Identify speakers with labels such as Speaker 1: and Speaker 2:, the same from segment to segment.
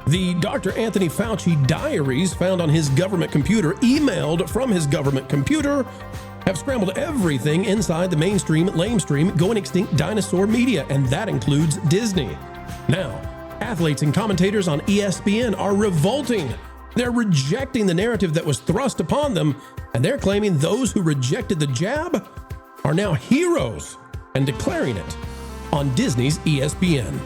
Speaker 1: The Dr. Anthony Fauci diaries found on his government computer, emailed from his government computer, have scrambled everything inside the mainstream, lamestream, going extinct dinosaur media, and that includes Disney. Now, athletes and commentators on ESPN are revolting. They're rejecting the narrative that was thrust upon them, and they're claiming those who rejected the jab are now heroes and declaring it on Disney's ESPN.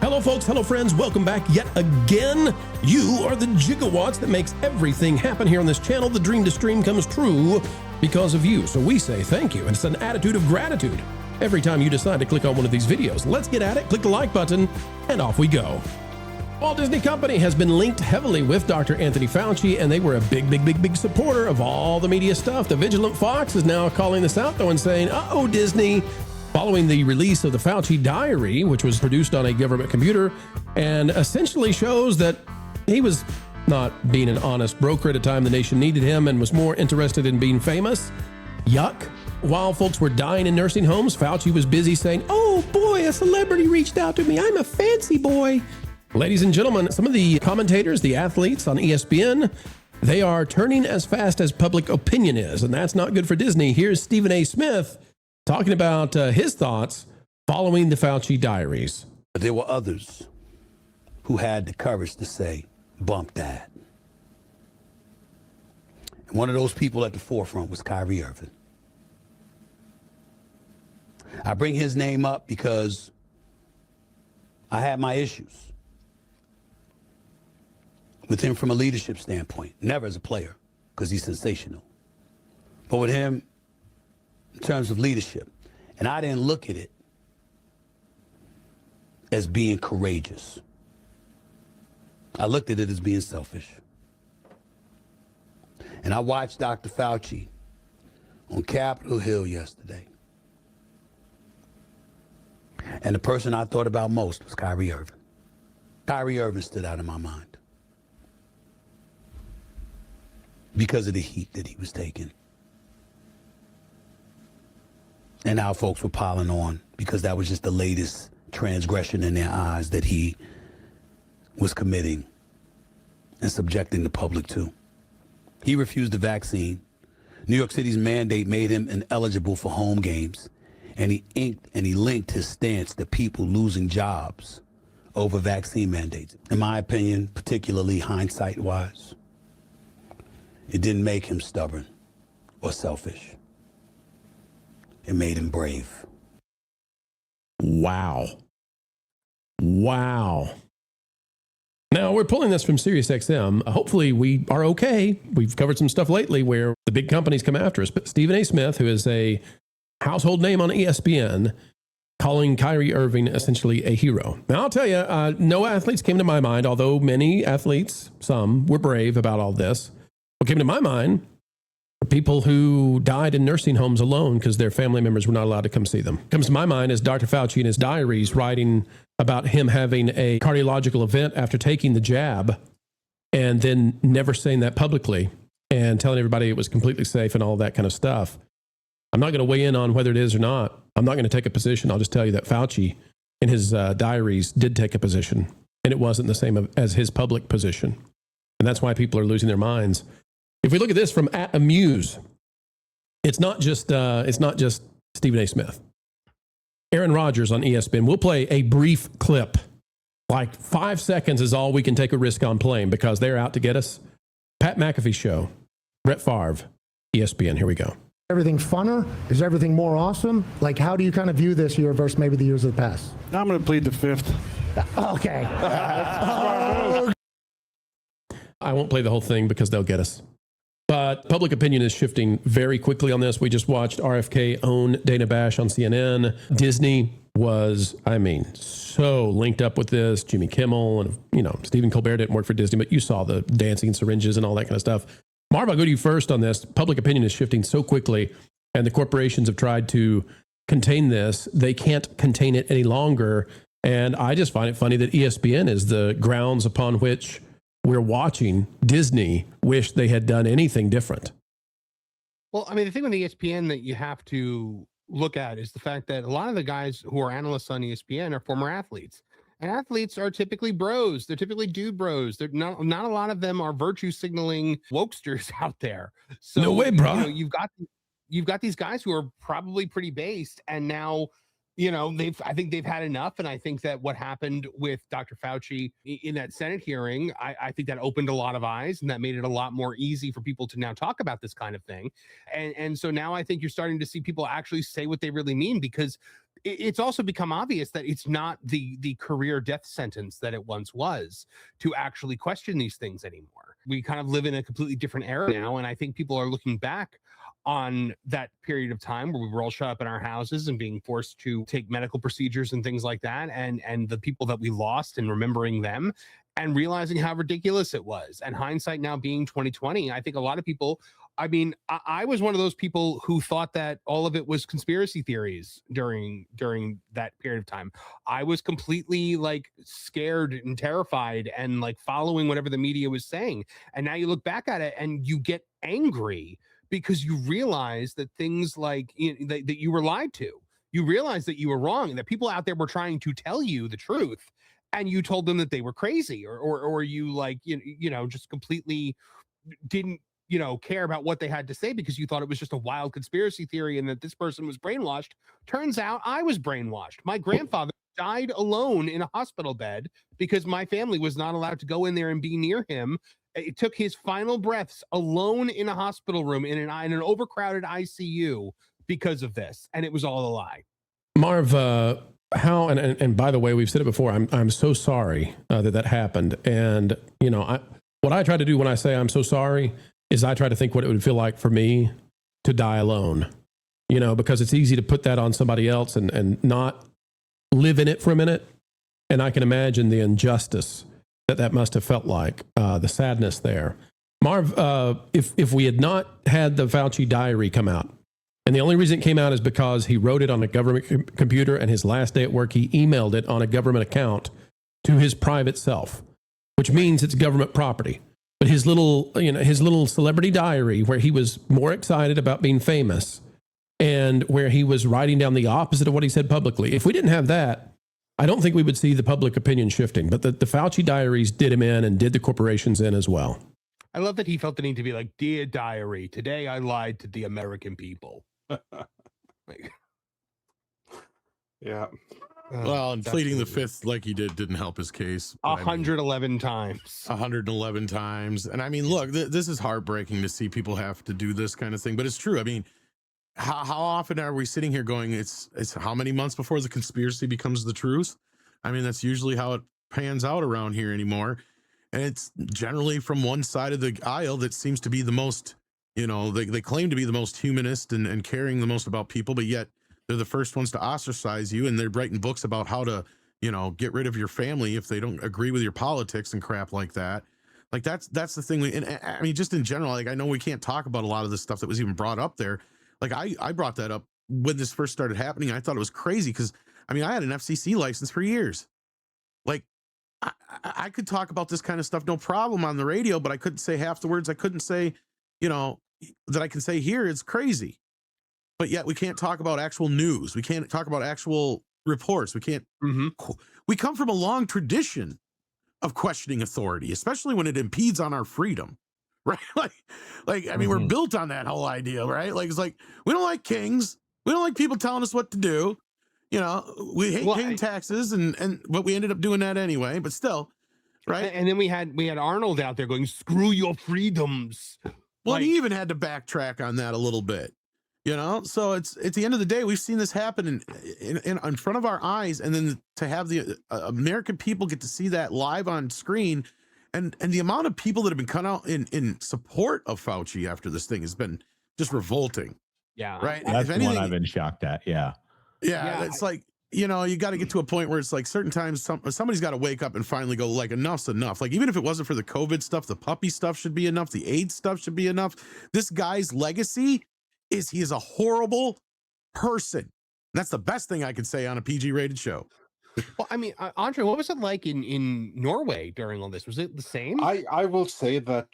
Speaker 1: Hello folks, hello friends, welcome back yet again. You are the gigawatts that makes everything happen here on this channel. The dream to stream comes true because of you. So we say thank you, and it's an attitude of gratitude every time you decide to click on one of these videos. Let's get at it, click the like button, and off we go. Walt Disney Company has been linked heavily with Dr. Anthony Fauci, and they were a big supporter of all the media stuff. The Vigilant Fox is now calling this out though and saying, uh-oh, Disney, following the release of the Fauci diary, which was produced on a government computer and essentially shows that he was not being an honest broker at a time the nation needed him and was more interested in being famous. Yuck. While folks were dying in nursing homes, Fauci was busy saying, oh boy, a celebrity reached out to me. I'm a fancy boy. Ladies and gentlemen, some of the commentators, the athletes on ESPN, they are turning as fast as public opinion is, and that's not good for Disney. Here's Stephen A. Smith talking about his thoughts following the Fauci diaries.
Speaker 2: There were others who had the courage to say, bump that. And one of those people at the forefront was Kyrie Irving. I bring his name up because I had my issues with him from a leadership standpoint, never as a player, because he's sensational. But with him, in terms of leadership, and I didn't look at it as being courageous. I looked at it as being selfish. And I watched Dr. Fauci on Capitol Hill yesterday. And the person I thought about most was Kyrie Irving. Kyrie Irving stood out in my mind because of the heat that he was taking. And now folks were piling on because that was just the latest transgression in their eyes that he was committing and subjecting the public to. He refused the vaccine. New York City's mandate made him ineligible for home games. And he linked his stance to people losing jobs over vaccine mandates. In my opinion, particularly hindsight-wise, it didn't make him stubborn or selfish. It made him brave.
Speaker 1: Wow. Wow. Now, we're pulling this from SiriusXM. Hopefully, we are okay. We've covered some stuff lately where the big companies come after us. But Stephen A. Smith, who is a household name on ESPN, calling Kyrie Irving essentially a hero. Now, I'll tell you, no athletes came to my mind, although many athletes, some, were brave about all this. What came to my mind were people who died in nursing homes alone because their family members were not allowed to come see them. What comes to my mind is Dr. Fauci in his diaries writing about him having a cardiological event after taking the jab and then never saying that publicly and telling everybody it was completely safe and all that kind of stuff. I'm not going to weigh in on whether it is or not. I'm not going to take a position. I'll just tell you that Fauci in his diaries did take a position, and it wasn't the same as his public position. And that's why people are losing their minds. If we look at this from @Amuse, it's not just Stephen A. Smith. Aaron Rodgers on ESPN. We'll play a brief clip. Like 5 seconds is all we can take a risk on playing because they're out to get us. Pat McAfee show. Brett Favre, ESPN. Here we go.
Speaker 3: Everything funner? Is everything more awesome? Like, how do you kind of view this year versus maybe the years of the past?
Speaker 4: I'm going to plead the fifth.
Speaker 3: Okay.
Speaker 1: I won't play the whole thing because they'll get us. But public opinion is shifting very quickly on this. We just watched RFK own Dana Bash on CNN. Disney was, so linked up with this. Jimmy Kimmel and, Stephen Colbert didn't work for Disney, but you saw the dancing syringes and all that kind of stuff. Marv, I'll go to you first on this. Public opinion is shifting so quickly, and the corporations have tried to contain this. They can't contain it any longer. And I just find it funny that ESPN is the grounds upon which we're watching Disney wish they had done anything different.
Speaker 5: Well, the thing with ESPN that you have to
Speaker 4: look at is the fact that a lot of the guys who are analysts on ESPN are former athletes. And athletes are typically bros. They're typically dude bros. They're not a lot of them are virtue signaling wokesters out there. So
Speaker 1: No way, bro.
Speaker 4: You've got these guys who are probably pretty based, and now I think they've had enough. And I think that what happened with Dr. Fauci in that Senate hearing, I think that opened a lot of eyes, and that made it a lot more easy for people to now talk about this kind of thing. And so now I think you're starting to see people actually say what they really mean, because it's also become obvious that it's not the career death sentence that it once was to actually question these things anymore. We kind of live in a completely different era now, and I think people are looking back on that period of time where we were all shut up in our houses and being forced to take medical procedures and things like that, and the people that we lost and remembering them and realizing how ridiculous it was. And hindsight now being 2020, I think a lot of people, I was one of those people who thought that all of it was conspiracy theories during that period of time. I was completely like scared and terrified and like following whatever the media was saying. And now you look back at it and you get angry because you realize that things like that you were lied to. You realize that you were wrong, and that people out there were trying to tell you the truth, and you told them that they were crazy, or you like just completely didn't care about what they had to say because you thought it was just a wild conspiracy theory and that this person was brainwashed. Turns out I was brainwashed. My grandfather died alone in a hospital bed because my family was not allowed to go in there and be near him. It took his final breaths alone in a hospital room in an overcrowded ICU because of this, and it was all a lie.
Speaker 1: Marv, how and by the way, we've said it before. I'm so sorry that happened, and what I try to do when I say I'm so sorry is I try to think what it would feel like for me to die alone. Because it's easy to put that on somebody else and not live in it for a minute, and I can imagine the injustice that must have felt like, the sadness there. Marv, if we had not had the Fauci diary come out, and the only reason it came out is because he wrote it on a government computer, and his last day at work, he emailed it on a government account to his private self, which means it's government property. But his little celebrity diary, where he was more excited about being famous and where he was writing down the opposite of what he said publicly, if we didn't have that, I don't think we would see the public opinion shifting. But the Fauci diaries did him in and did the corporations in as well.
Speaker 4: I love that he felt the need to be like, "Dear diary, today I lied to the American people."
Speaker 5: Yeah.
Speaker 6: Well, and pleading the fifth like he didn't help his case.
Speaker 4: 111 times.
Speaker 6: 111 times. And I mean, look, this is heartbreaking to see people have to do this kind of thing, but it's true. I mean, how often are we sitting here going, it's how many months before the conspiracy becomes the truth? I mean, that's usually how it pans out around here anymore. And it's generally from one side of the aisle that seems to be the most, they claim to be the most humanist and caring the most about people, but yet they're the first ones to ostracize you, and they're writing books about how to, get rid of your family if they don't agree with your politics and crap like that. Like that's the thing. And I mean, just in general, like I know we can't talk about a lot of the stuff that was even brought up there. Like I brought that up when this first started happening. I thought it was crazy because I mean, I had an FCC license for years. Like I could talk about this kind of stuff, no problem on the radio, but I couldn't say half the words I couldn't say, that I can say here. It's crazy. But yet we can't talk about actual news. We can't talk about actual reports. We can't. We come from a long tradition of questioning authority, especially when it impedes on our freedom, right? Like I mean, we're built on that whole idea, right? Like it's like we don't like kings. We don't like people telling us what to do. We hate paying taxes, but we ended up doing that anyway. But still, right?
Speaker 4: And then we had Arnold out there going, "Screw your freedoms."
Speaker 6: Well, he even had to backtrack on that a little bit. So it's at the end of the day, we've seen this happen in front of our eyes, and then to have the American people get to see that live on screen, and the amount of people that have been cut out in support of Fauci after this thing has been just revolting.
Speaker 4: Yeah,
Speaker 6: right.
Speaker 7: That's the one I've been shocked at. Yeah.
Speaker 6: It's like you got to get to a point where it's like certain times somebody's got to wake up and finally go like enough's enough. Like even if it wasn't for the COVID stuff, the puppy stuff should be enough. The AIDS stuff should be enough. This guy's legacy is he is a horrible person. That's the best thing I could say on a PG rated show.
Speaker 4: Well, I mean, Andre, what was it like in Norway during all this? Was it the same?
Speaker 5: I will say that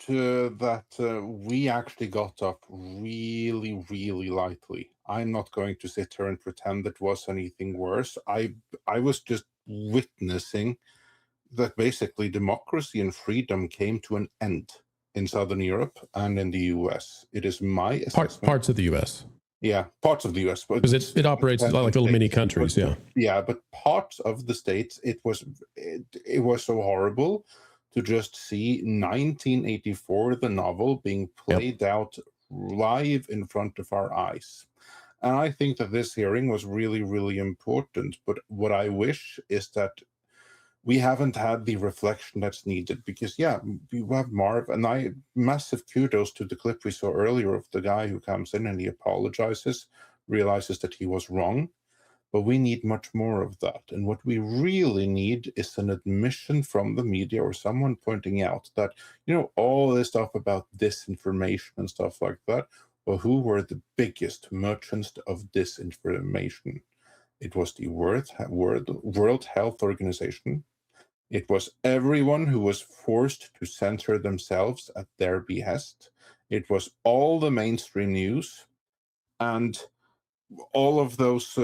Speaker 5: we actually got up really, really lightly. I'm not going to sit here and pretend it was anything worse. I was just witnessing that basically democracy and freedom came to an end in Southern Europe and in the US. It is my assessment.
Speaker 1: Parts of the US.
Speaker 5: Yeah, parts of the US.
Speaker 1: Because it operates like little mini countries, yeah.
Speaker 5: Yeah, but parts of the states, it was so horrible to just see 1984, the novel, being played out live in front of our eyes. And I think that this hearing was really, really important. But what I wish is that we haven't had the reflection that's needed, because we have Marv, and massive kudos to the clip we saw earlier of the guy who comes in and he apologizes, realizes that he was wrong, but we need much more of that. And what we really need is an admission from the media or someone pointing out that, all this stuff about disinformation and stuff like that, well, who were the biggest merchants of disinformation? It was the World Health Organization. It was everyone who was forced to censor themselves at their behest. It was all the mainstream news, and all of those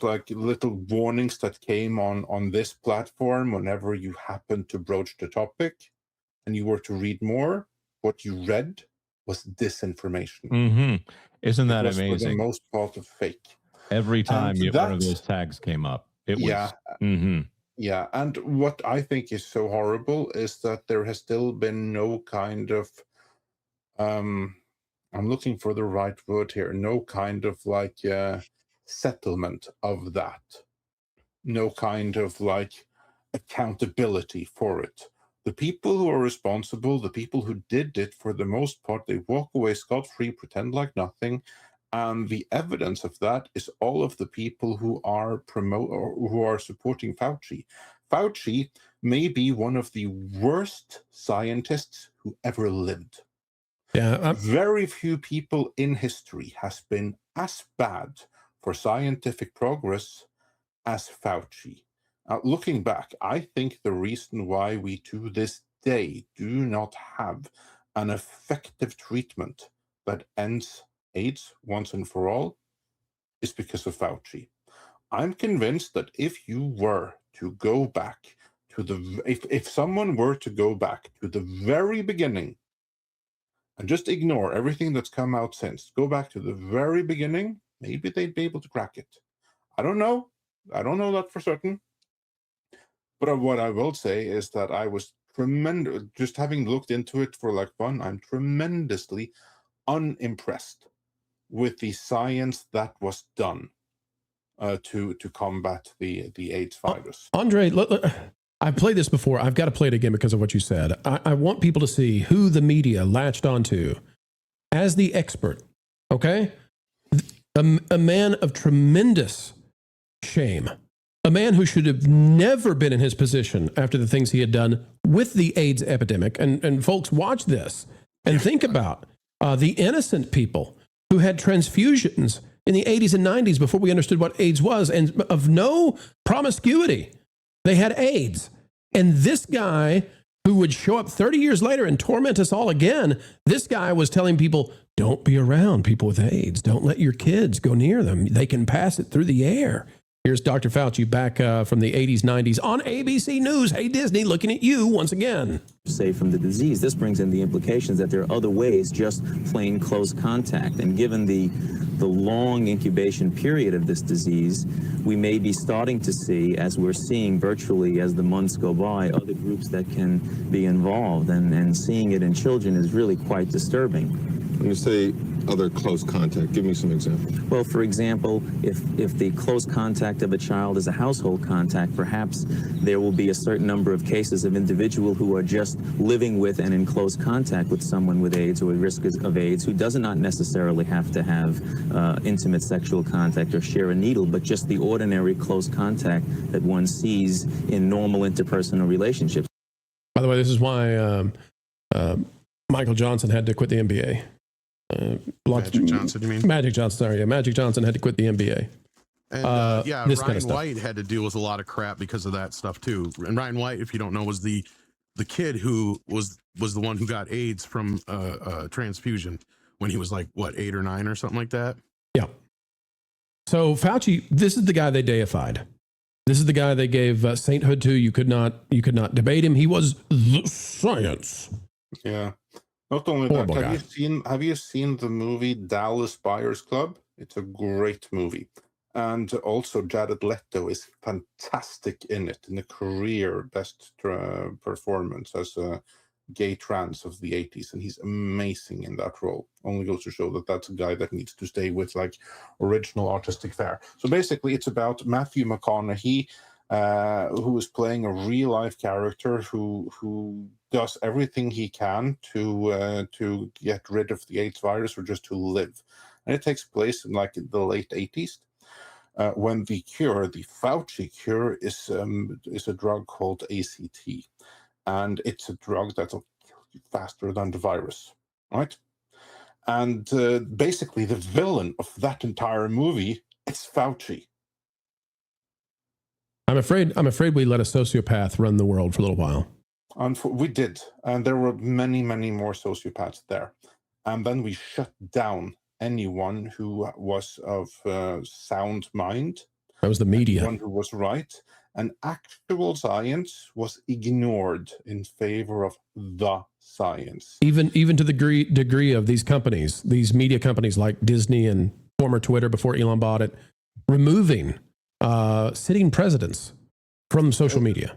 Speaker 5: like little warnings that came on this platform whenever you happened to broach the topic and you were to read more. What you read was disinformation.
Speaker 7: Mm-hmm. Isn't that amazing?
Speaker 5: For the most part of fake.
Speaker 7: Every time one of those tags came up, it was. Mm-hmm.
Speaker 5: Yeah, and what I think is so horrible is that there has still been no kind of, I'm looking for the right word here, no kind of like settlement of that. No kind of like accountability for it. The people who are responsible, the people who did it, for the most part, they walk away scot-free, pretend like nothing. And the evidence of that is all of the people who are supporting Fauci. Fauci may be one of the worst scientists who ever lived.
Speaker 1: Yeah,
Speaker 5: very few people in history has been as bad for scientific progress as Fauci. Looking back, I think the reason why we to this day do not have an effective treatment that ends AIDS once and for all is because of Fauci. I'm convinced that if you were to go back to if someone were to go back to the very beginning and just ignore everything that's come out since, go back to the very beginning, maybe they'd be able to crack it. I don't know that for certain. But what I will say is that I was tremendous, just having looked into it for like fun, I'm tremendously unimpressed with the science that was done to combat the AIDS virus.
Speaker 1: Andre, I've played this before. I've got to play it again because of what you said. I want people to see who the media latched onto as the expert, okay? A man of tremendous shame. A man who should have never been in his position after the things he had done with the AIDS epidemic. And folks, watch this and think about the innocent people who had transfusions in the 80s and 90s before we understood what AIDS was, and of no promiscuity. They had AIDS. And this guy who would show up 30 years later and torment us all again, this guy was telling people, don't be around people with AIDS. Don't let your kids go near them. They can pass it through the air. Here's Dr. Fauci back from the 80s, 90s on ABC News. Hey, Disney, looking at you once again.
Speaker 8: Safe from the disease. This brings in the implications that there are other ways, just plain close contact. And given the long incubation period of this disease, we may be starting to see, as we're seeing virtually as the months go by, other groups that can be involved. And seeing it in children is really quite disturbing.
Speaker 9: When you say other close contact, give me some examples.
Speaker 8: Well, for example, if the close contact of a child is a household contact, perhaps there will be a certain number of cases of individual who are just living with and in close contact with someone with AIDS or at risk of AIDS, who does not necessarily have to have intimate sexual contact or share a needle, but just the ordinary close contact that one sees in normal interpersonal relationships.
Speaker 1: By the way, this is why Michael Johnson had to quit the NBA.
Speaker 6: Magic Johnson, you mean?
Speaker 1: Magic Johnson, sorry. Yeah, Magic Johnson had to quit the NBA.
Speaker 6: And
Speaker 1: this
Speaker 6: Ryan
Speaker 1: kind of stuff.
Speaker 6: White had to deal with a lot of crap because of that stuff too. And Ryan White, if you don't know, was the kid who was the one who got AIDS from transfusion when he was like, what, 8 or 9 or something like that.
Speaker 1: Yeah. So Fauci, this is the guy they deified. This is the guy they gave sainthood to. You could not debate him. He was the science.
Speaker 5: Yeah. Not only
Speaker 1: Horrible
Speaker 5: that,
Speaker 1: guy.
Speaker 5: have you seen the movie Dallas Buyers Club? It's a great movie. And also Jared Leto is fantastic in it, in a career best performance as a gay trans of the 80s, and he's amazing in that role. Only goes to show that that's a guy that needs to stay with like original artistic fare. So basically it's about Matthew McConaughey, who is playing a real life character who does everything he can to get rid of the AIDS virus or just to live. And it takes place in like the late 80s. When the cure, the Fauci cure, is a drug called ACT, and it's a drug that'll kill you faster than the virus, right? And basically, the villain of that entire movie is Fauci.
Speaker 1: I'm afraid we let a sociopath run the world for a little while.
Speaker 5: And we did, and there were many, many more sociopaths there, and then we shut down anyone who was of sound mind.
Speaker 1: That was the media.
Speaker 5: Anyone who was right. And actual science was ignored in favor of the science.
Speaker 1: Even to the degree of these companies, these media companies like Disney and former Twitter before Elon bought it, removing sitting presidents from social media.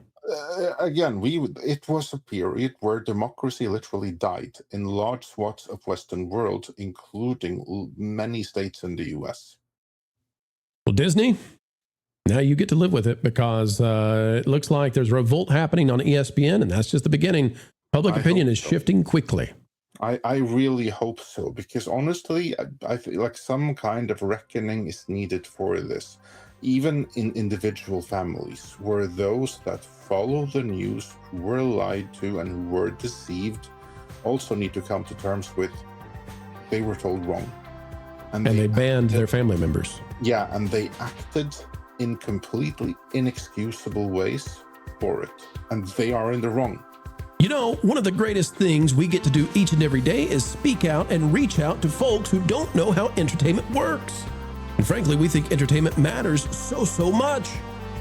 Speaker 5: Again, it was a period where democracy literally died in large swaths of Western world, including many states in the US.
Speaker 1: Well, Disney, now you get to live with it because it looks like there's revolt happening on ESPN, and that's just the beginning. Public opinion is shifting quickly.
Speaker 5: I really hope so, because honestly, I feel like some kind of reckoning is needed for this. Even in individual families, where those that follow the news, who were lied to and who were deceived, also need to come to terms with they were told wrong.
Speaker 1: And they banned their family members.
Speaker 5: Yeah, and they acted in completely inexcusable ways for it. And they are in the wrong.
Speaker 1: You know, one of the greatest things we get to do each and every day is speak out and reach out to folks who don't know how entertainment works. And frankly, we think entertainment matters so much.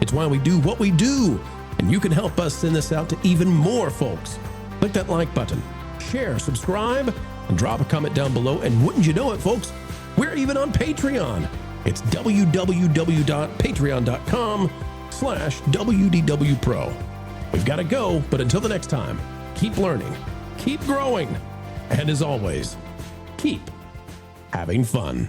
Speaker 1: It's why we do what we do. And you can help us send this out to even more folks. Click that like button, share, subscribe, and drop a comment down below. And wouldn't you know it, folks, we're even on Patreon. It's www.patreon.com/WDW Pro. We've got to go, but until the next time, keep learning, keep growing, and as always, keep having fun.